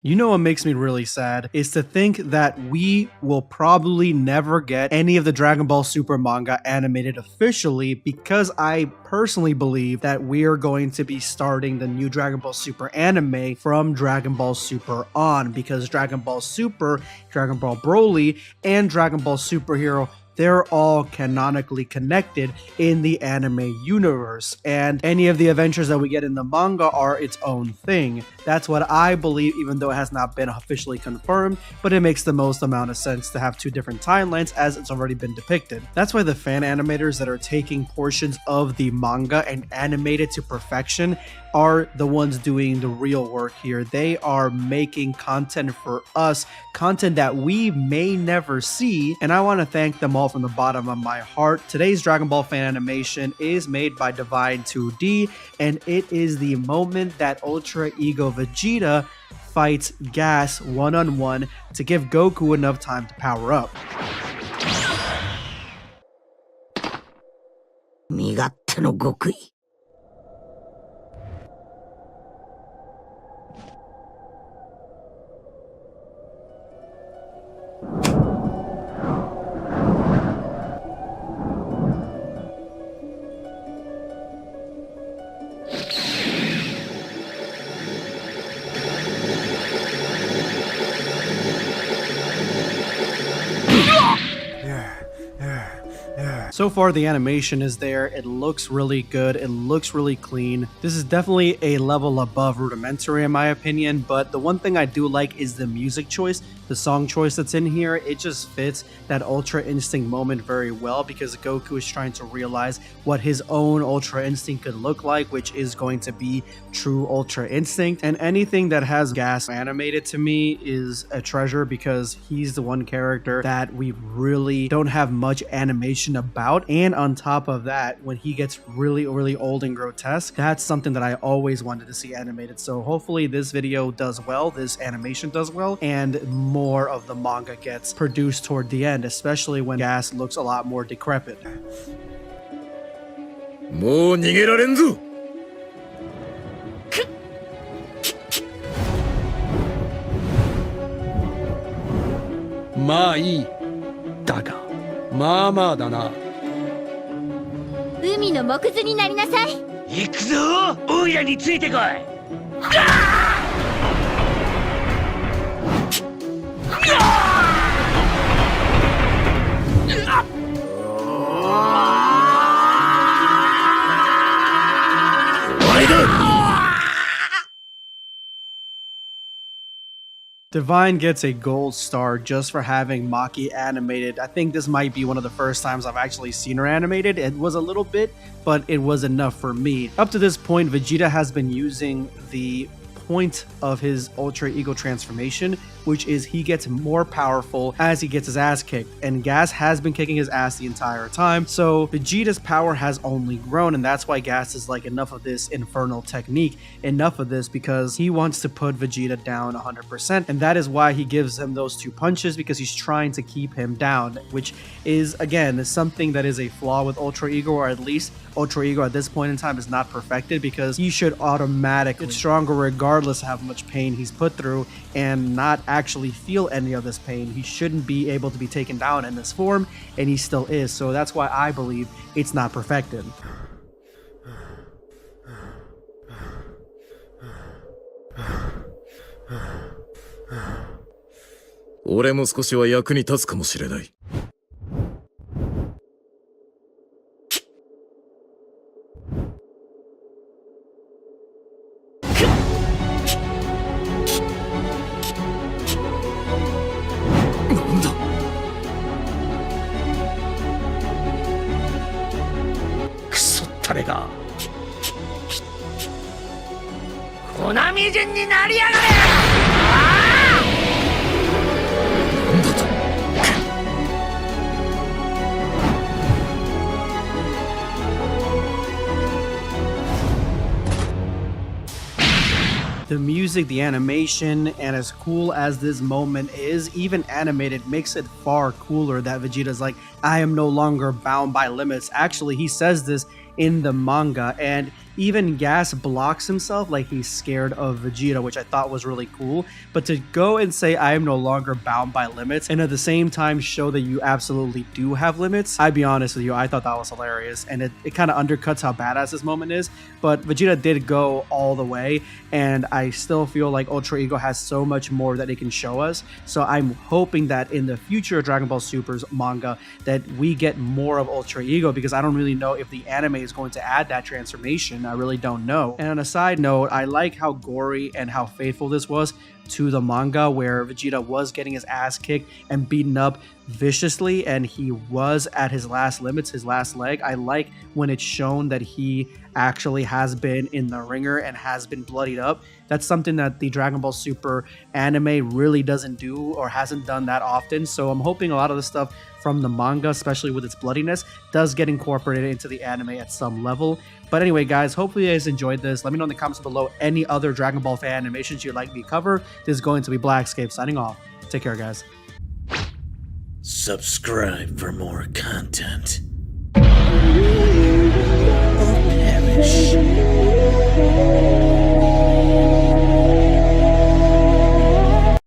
You know what makes me really sad is to think that we will probably never get any of the Dragon Ball Super manga animated officially, because I personally believe that we are going to be starting the new Dragon Ball Super anime from Dragon Ball Super on, because Dragon Ball Super, Dragon Ball Broly, and Dragon Ball Superhero, they're all canonically connected in the anime universe, and any of the adventures that we get in the manga are its own thing. That's what I believe, even though it has not been officially confirmed, but it makes the most amount of sense to have two different timelines as it's already been depicted. That's why the fan animators that are taking portions of the manga and animate it to perfection are the ones doing the real work here. They are making content for us, content that we may never see, and I want to thank them all from the bottom of my heart. Today's Dragon Ball fan animation is made by Divine 2D, and it is the moment that Ultra Ego Vegeta fights Gas one-on-one to give Goku enough time to power up. 身勝手の極意 So far, the animation is there. It looks really good. It looks really clean. This is definitely a level above rudimentary in my opinion, but the one thing I do like is the music choice, the song choice that's in here. It just fits that Ultra Instinct moment very well, because Goku is trying to realize what his own Ultra Instinct could look like, which is going to be true Ultra Instinct. And anything that has Gas animated to me is a treasure, because he's the one character that we really don't have much animation about. And on top of that, when he gets really old and grotesque, that's something that I always wanted to see animated. So hopefully this video does well, this animation does well, and more of the manga gets produced toward the end, especially when Gas looks a lot more decrepit. もう逃げられんぞ。まあいい。だが、まあまあだな。海の木図になりなさい。行くぞ、オイラについてこい。Divine gets a gold star just for having Maki animated. I think this might be one of the first times I've actually seen her animated. It was a little bit, but it was enough for me. Up to this point, Vegeta has been using the point of his Ultra Ego transformation, which is he gets more powerful as he gets his ass kicked, and Gas has been kicking his ass the entire time, so Vegeta's power has only grown, and that's why Gas is like, enough of this infernal technique, enough of this, because he wants to put Vegeta down 100%, and that is why he gives him those two punches, because he's trying to keep him down, which is, again, something that is a flaw with Ultra Ego, or at least Ultra Ego at this point in time is not perfected, because he should automatically get stronger regardless of how much pain he's put through, and not actually feel any of this pain. He shouldn't be able to be taken down in this form, and he still is, so that's why I believe it's not perfected. 俺も少しは役に立つかもしれない。誰が粉みじんになりやがれ。なんだと。The music, the animation, and as cool as this moment is, even animated makes it far cooler that Vegeta's like, I am no longer bound by limits. Actually, he says this in the manga, and Even Gas blocks himself like he's scared of Vegeta, which I thought was really cool. But to go and say I am no longer bound by limits and at the same time show that you absolutely do have limits, I'd be honest with you, I thought that was hilarious. And it kind of undercuts how badass this moment is. But Vegeta did go all the way, and I still feel like Ultra Ego has so much more that it can show us. So I'm hoping that in the future Dragon Ball Super's manga that we get more of Ultra Ego, because I don't really know if the anime is going to add that transformation. I really don't know. And on a side note, I like how gory and how faithful this was to the manga, where Vegeta was getting his ass kicked and beaten up viciously, and he was at his last limits, his last leg. I like when it's shown that he actually has been in the ringer and has been bloodied up. That's something that the Dragon Ball Super anime really doesn't do or hasn't done that often. So I'm hoping a lot of the stuff from the manga, especially with its bloodiness, does get incorporated into the anime at some level. But anyway, guys, hopefully you guys enjoyed this. Let me know in the comments below any other Dragon Ball fan animations you'd like me to cover. This is going to be BlackScape signing off. Take care, guys. Subscribe for more content.